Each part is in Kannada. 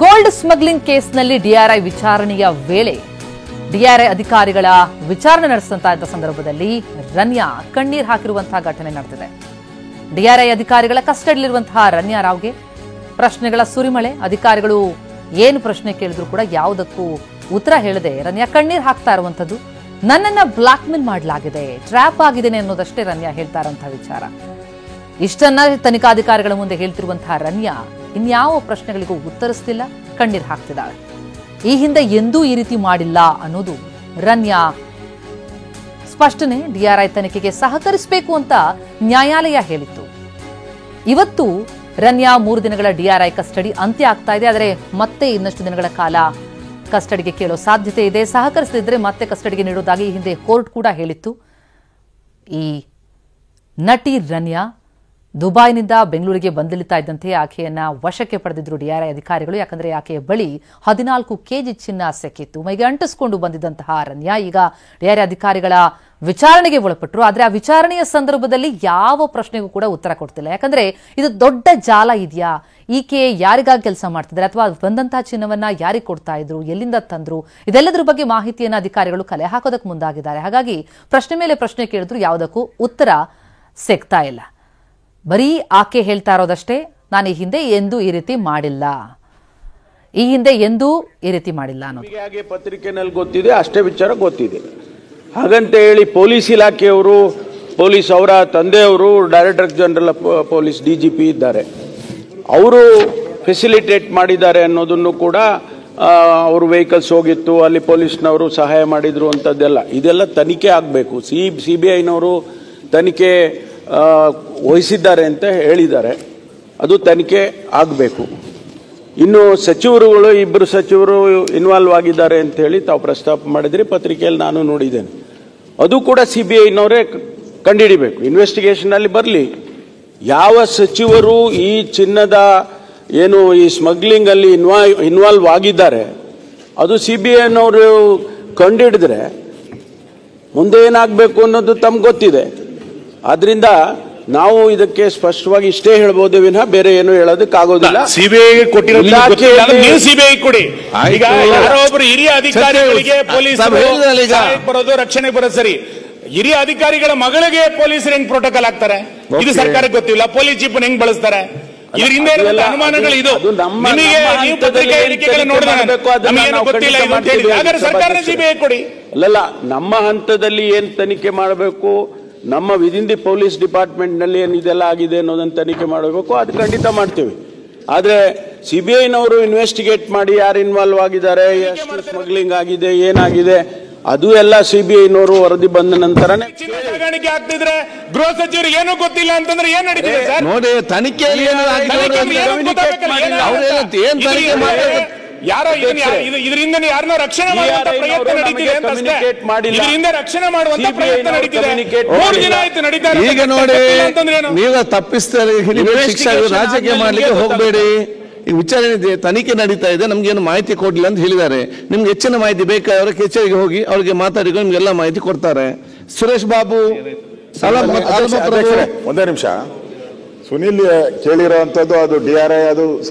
ಗೋಲ್ಡ್ ಸ್ಮಗ್ಲಿಂಗ್ ಕೇಸ್ನಲ್ಲಿ ಡಿಆರ್ಐ ವಿಚಾರಣೆಯ ವೇಳೆ ಡಿಆರ್ಐ ಅಧಿಕಾರಿಗಳ ವಿಚಾರಣೆ ನಡೆಸಿದಂತಹ ಸಂದರ್ಭದಲ್ಲಿ ರನ್ಯಾ ಕಣ್ಣೀರು ಹಾಕಿರುವಂತಹ ಘಟನೆ ನಡೆದಿದೆ. ಡಿಆರ್ಐ ಅಧಿಕಾರಿಗಳ ಕಸ್ಟಡಿಯಲ್ಲಿರುವಂತಹ ರನ್ಯಾ ರಾವ್ಗೆ ಪ್ರಶ್ನೆಗಳ ಸುರಿಮಳೆ. ಅಧಿಕಾರಿಗಳು ಏನು ಪ್ರಶ್ನೆ ಕೇಳಿದ್ರು ಕೂಡ ಯಾವುದಕ್ಕೂ ಉತ್ತರ ಹೇಳದೆ ರನ್ಯಾ ಕಣ್ಣೀರು ಹಾಕ್ತಾ ಇರುವಂತದ್ದು. ನನ್ನನ್ನ ಬ್ಲಾಕ್ ಮೇಲ್ ಮಾಡಲಾಗಿದೆ, ಟ್ರ್ಯಾಪ್ ಆಗಿದ್ದೇನೆ ಅನ್ನೋದಷ್ಟೇ ರನ್ಯಾ ಹೇಳ್ತಾ ಇರುವಂತಹ ವಿಚಾರ. ಇಷ್ಟನ್ನ ತನಿಖಾಧಿಕಾರಿಗಳ ಮುಂದೆ ಹೇಳ್ತಿರುವಂತಹ ರನ್ಯಾ ಇನ್ಯಾವ ಪ್ರಶ್ನೆಗಳಿಗೂ ಉತ್ತರಿಸ್ತಿಲ್ಲ, ಕಣ್ಣೀರು ಹಾಕ್ತಿದ್ದಾಳೆ. ಈ ಹಿಂದೆ ಎಂದೂ ಈ ರೀತಿ ಮಾಡಿಲ್ಲ ಅನ್ನೋದು ರನ್ಯಾ ಸ್ಪಷ್ಟನೆ. ಡಿಆರ್ಐ ತನಿಖೆಗೆ ಸಹಕರಿಸಬೇಕು ಅಂತ ನ್ಯಾಯಾಲಯ ಹೇಳಿತ್ತು. ಇವತ್ತು ರನ್ಯಾ 3 ದಿನಗಳ ಡಿಆರ್ಐ ಕಸ್ಟಡಿ ಅಂತ್ಯ ಆಗ್ತಾ ಇದೆ. ಆದರೆ ಮತ್ತೆ ಇನ್ನಷ್ಟು ದಿನಗಳ ಕಾಲ ಕಸ್ಟಡಿಗೆ ಕೇಳೋ ಸಾಧ್ಯತೆ ಇದೆ. ಸಹಕರಿಸದಿದ್ರೆ ಮತ್ತೆ ಕಸ್ಟಡಿಗೆ ನೀಡೋದಾಗಿ ಈ ಹಿಂದೆ ಕೋರ್ಟ್ ಕೂಡ ಹೇಳಿತ್ತು. ಈ ನಟಿ ರನ್ಯಾ ದುಬೈನಿಂದ ಬೆಂಗಳೂರಿಗೆ ಬಂದಿಳಿತಾ ಇದ್ದಂತೆ ಆಕೆಯನ್ನ ವಶಕ್ಕೆ ಪಡೆದಿದ್ರು ಡಿಆರ್ಐ ಅಧಿಕಾರಿಗಳು. ಯಾಕಂದ್ರೆ ಆಕೆಯ ಬಳಿ 14 ಕೆಜಿ ಚಿನ್ನ ಸಿಕ್ಕಿತ್ತು. ಮೈಗೆ ಅಂಟಿಸಿಕೊಂಡು ಬಂದಿದ್ದಂತಹ ರನ್ಯಾ ಈಗ ಡಿಆರ್ಐ ಅಧಿಕಾರಿಗಳ ವಿಚಾರಣೆಗೆ ಒಳಪಟ್ಟರು. ಆದ್ರೆ ಆ ವಿಚಾರಣೆಯ ಸಂದರ್ಭದಲ್ಲಿ ಯಾವ ಪ್ರಶ್ನೆಗೂ ಕೂಡ ಉತ್ತರ ಕೊಡ್ತಿಲ್ಲ. ಯಾಕಂದ್ರೆ ಇದು ದೊಡ್ಡ ಜಾಲ ಇದೆಯಾ, ಈಕೆ ಯಾರಿಗಾಗಿ ಕೆಲಸ ಮಾಡ್ತಿದ್ದಾರೆ, ಅಥವಾ ಬಂದಂತಹ ಚಿನ್ನವನ್ನ ಯಾರಿಗೆ ಕೊಡ್ತಾ ಇದ್ರು, ಎಲ್ಲಿಂದ ತಂದ್ರು, ಇದೆಲ್ಲದರ ಬಗ್ಗೆ ಮಾಹಿತಿಯನ್ನ ಅಧಿಕಾರಿಗಳು ಕಲೆ ಹಾಕೋದಕ್ಕೆ ಮುಂದಾಗಿದ್ದಾರೆ. ಹಾಗಾಗಿ ಪ್ರಶ್ನೆ ಮೇಲೆ ಪ್ರಶ್ನೆ ಕೇಳಿದ್ರು ಯಾವುದಕ್ಕೂ ಉತ್ತರ ಸಿಗ್ತಾ ಇಲ್ಲ. ಬರೀ ಆಕೆ ಹೇಳ್ತಾ ಇರೋದಷ್ಟೇ, ನಾನು ಈ ಹಿಂದೆ ಎಂದೂ ಈ ರೀತಿ ಮಾಡಿಲ್ಲ, ಈ ಹಿಂದೆ ಎಂದೂ ಈ ರೀತಿ ಮಾಡಿಲ್ಲ ಅನ್ನೋದು. ಹಾಗೆ ಪತ್ರಿಕೆನಲ್ಲಿ ಗೊತ್ತಿದೆ, ಅಷ್ಟೇ ವಿಚಾರ ಗೊತ್ತಿದೆ. ಹಾಗಂತ ಹೇಳಿ ಪೊಲೀಸ್ ಇಲಾಖೆಯವರು, ಪೊಲೀಸ್ ಅವರ ತಂದೆಯವರು ಡೈರೆಕ್ಟರ್ ಜನರಲ್ ಪೊಲೀಸ್ DGP ಇದ್ದಾರೆ, ಅವರು ಫೆಸಿಲಿಟೇಟ್ ಮಾಡಿದ್ದಾರೆ ಅನ್ನೋದನ್ನು ಕೂಡ, ಅವರು ವೆಹಿಕಲ್ಸ್ ಹೋಗಿತ್ತು, ಅಲ್ಲಿ ಪೊಲೀಸ್ನವರು ಸಹಾಯ ಮಾಡಿದ್ರು ಅಂತದ್ದೆಲ್ಲ ಇದೆಲ್ಲ ತನಿಖೆ ಆಗಬೇಕು. CBIನವರು ತನಿಖೆ ವಹಿಸಿದ್ದಾರೆ ಅಂತ ಹೇಳಿದ್ದಾರೆ, ಅದು ತನಿಖೆ ಆಗಬೇಕು. ಇನ್ನು ಸಚಿವರುಗಳು, 2 ಸಚಿವರು ಇನ್ವಾಲ್ವ್ ಆಗಿದ್ದಾರೆ ಅಂತ ಹೇಳಿ ತಾವು ಪ್ರಸ್ತಾಪ ಮಾಡಿದ್ರಿ, ಪತ್ರಿಕೆಯಲ್ಲಿ ನಾನು ನೋಡಿದ್ದೇನೆ. ಅದು ಕೂಡ CBIನವರೇ ಕಂಡುಹಿಡಿಬೇಕು, ಇನ್ವೆಸ್ಟಿಗೇಷನ್ ಅಲ್ಲಿ ಬರಲಿ. ಯಾವ ಸಚಿವರು ಈ ಚಿನ್ನದ ಏನು ಈ ಸ್ಮಗ್ಲಿಂಗ್ ಅಲ್ಲಿ ಇನ್ವಾಲ್ವ್ ಆಗಿದ್ದಾರೆ ಅದು CBIನವರು ಕಂಡುಹಿಡಿದ್ರೆ ಮುಂದೆ ಏನಾಗಬೇಕು ಅನ್ನೋದು ತಮ್ಗೆ ಗೊತ್ತಿದೆ. ಆದ್ರಿಂದ ನಾವು ಇದಕ್ಕೆ ಸ್ಪಷ್ಟವಾಗಿ ಇಷ್ಟೇ ಹೇಳ್ಬೋದು ವಿನಃ ಬೇರೆ ಏನು ಹೇಳೋದಕ್ಕಾಗೋದಿಲ್ಲ. CBI ಕೊಟ್ಟಿರೋದು ನೀವು CBI ಕೊಡಿ. ಈಗ ಯಾರೋ ಒಬ್ರು ಹಿರಿಯ ಅಧಿಕಾರಿಗಳಿಗೆ ಪೊಲೀಸರು ಬರೋದು, ರಕ್ಷಣೆ ಬರೋದು ಸರಿ. ಹಿರಿಯ ಅಧಿಕಾರಿಗಳ ಮಗಳಿಗೆ ಪೊಲೀಸರು ಹೆಂಗ್ ಪ್ರೋಟೋಕಾಲ್ ಆಗ್ತಾರೆ ಇದು ಸರ್ಕಾರಕ್ಕೆ ಗೊತ್ತಿಲ್ಲ. ಪೊಲೀಸ್ ಜೀಪ್ ಹೆಂಗ್ ಬಳಸ್ತಾರೆ ಇದರಿಂದ ಅನುಮಾನಗಳು. ಇದು ನಿಮಗೆ ನೀವು ಪತ್ರಿಕೆ ಹೇಳಿಕೆಗಳು ನೋಡಿದ್ರೆ ನಮಗೇನು ಗೊತ್ತಿಲ್ಲ ಇದು ಅಂತ ಹೇಳಿದ್ರೆ ಹಾಗಾದ್ರೆ ಸರ್ಕಾರದ CBI ಕೊಡಿ. ಅಲ್ಲಲ್ಲ, ನಮ್ಮ ಹಂತದಲ್ಲಿ ಏನ್ ತನಿಖೆ ಮಾಡಬೇಕು, ನಮ್ಮ ವಿದಿನ್ ದಿ ಪೊಲೀಸ್ ಡಿಪಾರ್ಟ್ಮೆಂಟ್ ನಲ್ಲಿ ಏನು ಇದೆಲ್ಲ ಆಗಿದೆ ಅನ್ನೋದನ್ನ ತನಿಖೆ ಮಾಡಬೇಕು, ಅದು ಖಂಡಿತ ಮಾಡ್ತೀವಿ. ಆದ್ರೆ CBIನವರು ಇನ್ವೆಸ್ಟಿಗೇಟ್ ಮಾಡಿ ಯಾರು ಇನ್ವಾಲ್ವ್ ಆಗಿದ್ದಾರೆ, ಎಷ್ಟು ಸ್ಮಗ್ಲಿಂಗ್ ಆಗಿದೆ, ಏನಾಗಿದೆ, ಅದು ಎಲ್ಲ CBIನವರು ವರದಿ ಬಂದ ನಂತರನೇ. ಸಾಗಾಣಿಕೆ ಆಗ್ತಿದ್ರೆ ಗೃಹ ಸಚಿವರಿಗೆ ಏನೂ ಗೊತ್ತಿಲ್ಲ ಅಂತಂದ್ರೆ ಏನ್ ನಡೀತಿದೆ ಸರ್? ನೋಡಿ, ತನಿಖೆಯಲ್ಲಿ ಯಾರೋ ಇದರಿಂದ ಯಾರನ್ನ ರಕ್ಷಣೆ ಮಾಡುವಂತ ಪ್ರಯತ್ನ ನಡೀತಿದೆ ಅಂತ ಅಷ್ಟೇ. ಇದರಿಂದ ರಕ್ಷಣೆ ಮಾಡುವಂತ ಪ್ರಯತ್ನ ನಡೀತಿದೆ. 3 ದಿನ ಆಯ್ತು ನಡೀತಾ ಇದೆ. ಈಗ ನೋಡಿ, ನೀವು ತಪ್ಪಿಸ್ತಾರೆ, ರಾಜಕೀಯ ಮಾಡ್ಲಿಕ್ಕೆ ಹೋಗಬೇಡಿ. ಈ ವಿಚಾರಣೆ ತನಿಖೆ ನಡೀತಾ ಇದೆ, ನಮ್ಗೇನು ಮಾಹಿತಿ ಕೊಡ್ಲಿಲ್ಲ ಅಂತ ಹೇಳಿದ್ದಾರೆ. ನಿಮ್ಗೆ ಹೆಚ್ಚಿನ ಮಾಹಿತಿ ಬೇಕಾದ್ರೆ ಕಚೇರಿಗೆ ಹೋಗಿ ಅವ್ರಿಗೆ ಮಾತಾಡಿಕೊಂಡು ನಿಮ್ಗೆಲ್ಲ ಮಾಹಿತಿ ಕೊಡ್ತಾರೆ. ಸುರೇಶ್ ಬಾಬು, ಒಂದೇ ನಿಮಿಷ. ಸುನಿಲ್ ಕೇಳಿರೋಂಥದ್ದು ಅದು DRI, ಅದು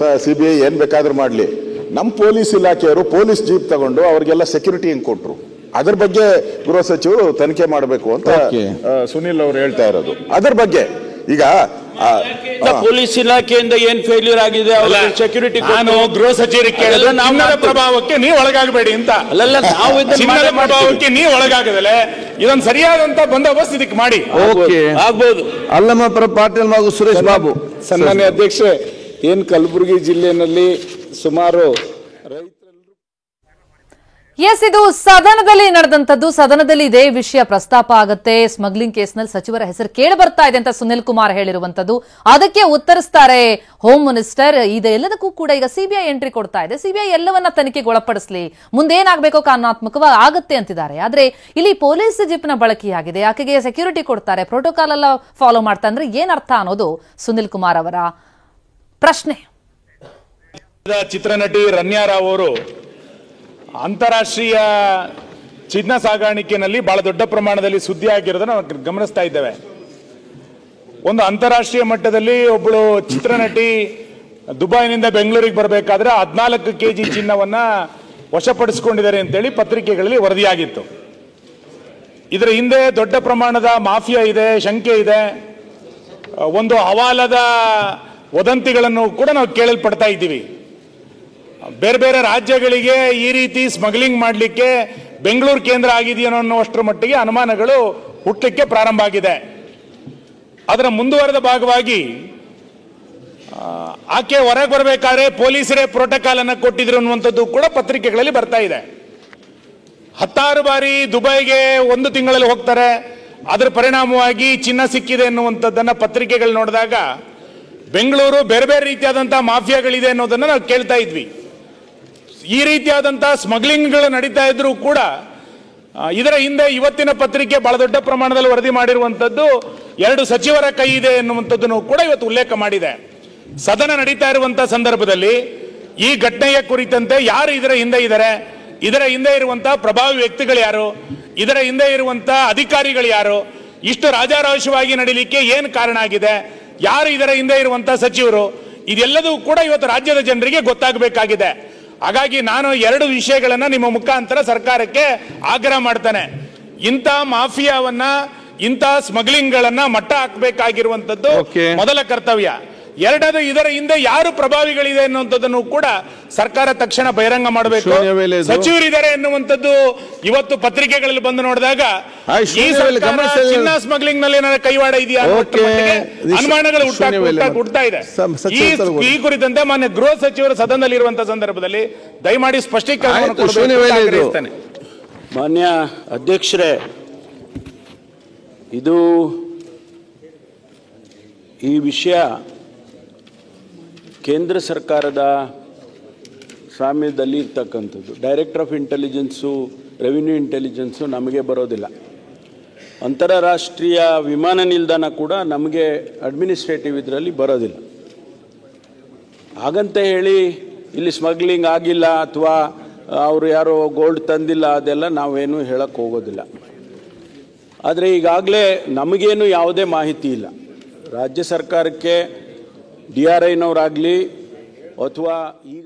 CBI ಏನ್ ಬೇಕಾದ್ರೂ ಮಾಡ್ಲಿ. ನಮ್ಮ ಪೊಲೀಸ್ ಇಲಾಖೆಯವರು ಪೊಲೀಸ್ ಜೀಪ್ ತಗೊಂಡು ಅವ್ರಿಗೆಲ್ಲ ಸೆಕ್ಯೂರಿಟಿ ಹೆಂಗ್ ಕೊಟ್ರು, ಅದ್ರ ಬಗ್ಗೆ ಗೃಹ ಸಚಿವರು ತನಿಖೆ ಮಾಡಬೇಕು ಅಂತ ಸುನಿಲ್ ಅವರು ಹೇಳ್ತಾ ಇರೋದು. ಅದ್ರ ಬಗ್ಗೆ ಈಗ ಪೊಲೀಸ್ ಇಲಾಖೆಯಿಂದ ಏನ್ ಫೇಲ್ಯೂರ್ ಆಗಿದೆ, ಸೆಕ್ಯೂರಿಟಿ. ನಾನು ಗೃಹ ಸಚಿವರಿಗೆ ಕೇಳಿದ್ರೆ ಚಿನ್ನದ ಪ್ರಭಾವಕ್ಕೆ ನೀವು ಒಳಗಾಗಬೇಡಿ ಅಂತ. ಅಲ್ಲ, ನಾವು ಚಿನ್ನದ ಪ್ರಭಾವಕ್ಕೆ ನೀವು ಒಳಗಾಗದಲೆ ಇದೊಂದು ಸರಿಯಾದಂತ ಬಂದೋಬಸ್ತ್ ಇದಕ್ಕೆ ಮಾಡಿ ಆಗ್ಬಹುದು. ಅಲ್ಲಮ್ಮ ಪಾಟೀಲ್ ಹಾಗೂ ಸುರೇಶ್ ಬಾಬು. ಸನ್ಮಾನ್ಯ ಅಧ್ಯಕ್ಷೆ, ಏನ್ ಕಲಬುರಗಿ ಜಿಲ್ಲೆಯಲ್ಲಿ ಸುಮಾರು ಇದು ಸದನದಲ್ಲಿ ನಡೆದಂತದ್ದು. ಸದನದಲ್ಲಿ ಇದೇ ವಿಷಯ ಪ್ರಸ್ತಾಪ ಆಗತ್ತೆ. ಸ್ಮಗ್ಲಿಂಗ್ ಕೇಸ್ನಲ್ಲಿ ಸಚಿವರ ಹೆಸರು ಕೇಳಿ ಬರ್ತಾ ಇದೆ ಅಂತ ಸುನಿಲ್ ಕುಮಾರ್ ಹೇಳಿರುವಂತದ್ದು. ಅದಕ್ಕೆ ಉತ್ತರಿಸ್ತಾರೆ ಹೋಮ್ ಮಿನಿಸ್ಟರ್. ಇದೆಲ್ಲದಕ್ಕೂ ಕೂಡ ಈಗ CBI ಎಂಟ್ರಿ ಕೊಡ್ತಾ ಇದೆ. CBI ಎಲ್ಲವನ್ನ ತನಿಖೆಗೆ ಒಳಪಡಿಸಲಿ, ಮುಂದೇನಾಗಬೇಕೋ ಕಾನೂನಾತ್ಮಕವಾಗಿ ಆಗತ್ತೆ ಅಂತಿದ್ದಾರೆ. ಆದ್ರೆ ಇಲ್ಲಿ ಪೊಲೀಸ್ ಜೀಪ್ನ ಬಳಕೆಯಾಗಿದೆ, ಆಕೆಗೆ ಸೆಕ್ಯೂರಿಟಿ ಕೊಡ್ತಾರೆ, ಪ್ರೋಟೋಕಾಲ್ ಎಲ್ಲ ಫಾಲೋ ಮಾಡ್ತಾ ಅಂದ್ರೆ ಏನರ್ಥ ಅನ್ನೋದು ಸುನಿಲ್ ಕುಮಾರ್ ಅವರ ಪ್ರಶ್ನೆ. ಚಿತ್ರನಟಿ ರನ್ಯಾ ರಾವ್ ಅವರು ಅಂತಾರಾಷ್ಟ್ರೀಯ ಚಿನ್ನ ಸಾಗಾಣಿಕೆಯಲ್ಲಿ ಬಹಳ ದೊಡ್ಡ ಪ್ರಮಾಣದಲ್ಲಿ ಸುದ್ದಿ ಆಗಿರೋದನ್ನ ನಾವು ಗಮನಿಸ್ತಾ ಇದ್ದೇವೆ. ಒಂದು ಅಂತಾರಾಷ್ಟ್ರೀಯ ಮಟ್ಟದಲ್ಲಿ ಒಬ್ಬಳು ಚಿತ್ರನಟಿ ದುಬೈನಿಂದ ಬೆಂಗಳೂರಿಗೆ ಬರಬೇಕಾದ್ರೆ 14 kg ಚಿನ್ನವನ್ನ ವಶಪಡಿಸಿಕೊಂಡಿದ್ದಾರೆ ಅಂತೇಳಿ ಪತ್ರಿಕೆಗಳಲ್ಲಿ ವರದಿಯಾಗಿತ್ತು. ಇದರ ಹಿಂದೆ ದೊಡ್ಡ ಪ್ರಮಾಣದ ಮಾಫಿಯಾ ಇದೆ, ಶಂಕೆ ಇದೆ. ಒಂದು ಹವಾಲದ ವದಂತಿಗಳನ್ನು ಕೂಡ ನಾವು ಕೇಳಲ್ಪಡ್ತಾ ಇದ್ದೀವಿ. ಬೇರೆ ಬೇರೆ ರಾಜ್ಯಗಳಿಗೆ ಈ ರೀತಿ ಸ್ಮಗ್ಲಿಂಗ್ ಮಾಡಲಿಕ್ಕೆ ಬೆಂಗಳೂರು ಕೇಂದ್ರ ಆಗಿದೆಯೋ ಅನ್ನುವಷ್ಟರ ಮಟ್ಟಿಗೆ ಅನುಮಾನಗಳು ಹುಟ್ಟಲಿಕ್ಕೆ ಪ್ರಾರಂಭ ಆಗಿದೆ. ಅದರ ಮುಂದುವರೆದ ಭಾಗವಾಗಿ ಆಕೆ ಹೊರಗೆ ಬರಬೇಕಾದ್ರೆ ಪೊಲೀಸರೇ ಪ್ರೋಟೋಕಾಲ್ ಅನ್ನು ಕೊಟ್ಟಿದ್ರು ಅನ್ನುವಂಥದ್ದು ಕೂಡ ಪತ್ರಿಕೆಗಳಲ್ಲಿ ಬರ್ತಾ ಇದೆ. 10 ಬಾರಿ ದುಬೈಗೆ 1 ತಿಂಗಳಲ್ಲಿ ಹೋಗ್ತಾರೆ. ಅದರ ಪರಿಣಾಮವಾಗಿ ಚಿನ್ನ ಸಿಕ್ಕಿದೆ ಎನ್ನುವಂಥದ್ದನ್ನ ಪತ್ರಿಕೆಗಳು ನೋಡಿದಾಗ ಬೆಂಗಳೂರು ಬೇರೆ ಬೇರೆ ರೀತಿಯಾದಂತಹ ಮಾಫಿಯಾಗಳಿದೆ ಅನ್ನೋದನ್ನ ನಾವು ಕೇಳ್ತಾ ಇದ್ವಿ. ಈ ರೀತಿಯಾದಂತಹ ಸ್ಮಗ್ಲಿಂಗ್ಗಳು ನಡೀತಾ ಇದ್ರು ಕೂಡ ಇದರ ಹಿಂದೆ ಇವತ್ತಿನ ಪತ್ರಿಕೆ ಬಹಳ ದೊಡ್ಡ ಪ್ರಮಾಣದಲ್ಲಿ ವರದಿ ಮಾಡಿರುವಂತದ್ದು 2 ಸಚಿವರ ಕೈ ಇದೆ ಎನ್ನುವಂಥದ್ದನ್ನು ಕೂಡ ಇವತ್ತು ಉಲ್ಲೇಖ ಮಾಡಿದೆ. ಸದನ ನಡೀತಾ ಇರುವಂತಹ ಸಂದರ್ಭದಲ್ಲಿ ಈ ಘಟನೆಯ ಕುರಿತಂತೆ ಯಾರು ಇದರ ಹಿಂದೆ ಇದ್ದಾರೆ, ಇದರ ಹಿಂದೆ ಇರುವಂತಹ ಪ್ರಭಾವಿ ವ್ಯಕ್ತಿಗಳು ಯಾರು, ಇದರ ಹಿಂದೆ ಇರುವಂತಹ ಅಧಿಕಾರಿಗಳು ಯಾರು, ಇಷ್ಟು ರಾಜಾರೋಷವಾಗಿ ನಡೀಲಿಕ್ಕೆ ಏನು ಕಾರಣ ಆಗಿದೆ, ಯಾರು ಇದರ ಹಿಂದೆ ಇರುವಂತಹ ಸಚಿವರು, ಇದೆಲ್ಲದೂ ಕೂಡ ಇವತ್ತು ರಾಜ್ಯದ ಜನರಿಗೆ ಗೊತ್ತಾಗಬೇಕಾಗಿದೆ. ಹಾಗಾಗಿ ನಾನು 2 ವಿಷಯಗಳನ್ನ ನಿಮ್ಮ ಮುಖಾಂತರ ಸರ್ಕಾರಕ್ಕೆ ಆಗ್ರಹ ಮಾಡ್ತೇನೆ. ಇಂಥ ಮಾಫಿಯಾವನ್ನ, ಇಂಥ ಸ್ಮಗ್ಲಿಂಗ್ ಗಳನ್ನ ಮಟ್ಟ ಹಾಕಬೇಕಾಗಿರುವಂತದ್ದು ಮೊದಲ ಕರ್ತವ್ಯ. ಎರಡದು, ಇದರ ಹಿಂದೆ ಯಾರು ಪ್ರಭಾವಿಗಳಿದೆ ಅನ್ನುವಂಥದ್ದನ್ನು ಕೂಡ ಸರ್ಕಾರ ತಕ್ಷಣ ಬಹಿರಂಗ ಮಾಡಬೇಕು. ಸಚಿವರಿದ್ದಾರೆ ಎನ್ನುವಂಥದ್ದು ಇವತ್ತು ಪತ್ರಿಕೆಗಳಲ್ಲಿ ಬಂದು ನೋಡಿದಾಗ ಈ ಸರ್ಕಾರ ಚಿನ್ನ ಸ್ಮಗ್ಲಿಂಗ್ ನಲ್ಲಿ ಏನಾದ್ರು ಕೈವಾಡ ಇದೆಯಾ ಅನುಮಾನಗಳು ಹುಟ್ಟುತ್ತಾ ಇದೆ. ಈ ಕುರಿತಂತೆ ಮಾನ್ಯ ಗೃಹ ಸಚಿವರು ಸದನದಲ್ಲಿ ಇರುವಂತಹ ಸಂದರ್ಭದಲ್ಲಿ ದಯಮಾಡಿ ಸ್ಪಷ್ಟೀಕರಣ ಕೊಡಬೇಕು. ಮಾನ್ಯ ಅಧ್ಯಕ್ಷರೇ, ಇದು ಈ ವಿಷಯ ಕೇಂದ್ರ ಸರ್ಕಾರದ ಸ್ವಾಮ್ಯದಲ್ಲಿ ಇರ್ತಕ್ಕಂಥದ್ದು. Director of intelligence, revenue intelligence ನಮಗೆ ಬರೋದಿಲ್ಲ. ಅಂತಾರಾಷ್ಟ್ರೀಯ ವಿಮಾನ ನಿಲ್ದಾಣ ಕೂಡ ನಮಗೆ ಅಡ್ಮಿನಿಸ್ಟ್ರೇಟಿವ್ ಇದರಲ್ಲಿ ಬರೋದಿಲ್ಲ. ಹಾಗಂತ ಹೇಳಿ ಇಲ್ಲಿ ಸ್ಮಗ್ಲಿಂಗ್ ಆಗಿಲ್ಲ ಅಥವಾ ಅವರು ಯಾರೋ ಗೋಲ್ಡ್ ತಂದಿಲ್ಲ ಅದೆಲ್ಲ ನಾವೇನು ಹೇಳಕ್ಕೆ ಹೋಗೋದಿಲ್ಲ. ಆದರೆ ಈಗಾಗಲೇ ನಮಗೇನು ಯಾವುದೇ ಮಾಹಿತಿ ಇಲ್ಲ. ರಾಜ್ಯ ಸರ್ಕಾರಕ್ಕೆ DRIನವರಾಗಲಿ ಅಥವಾ ಈಗ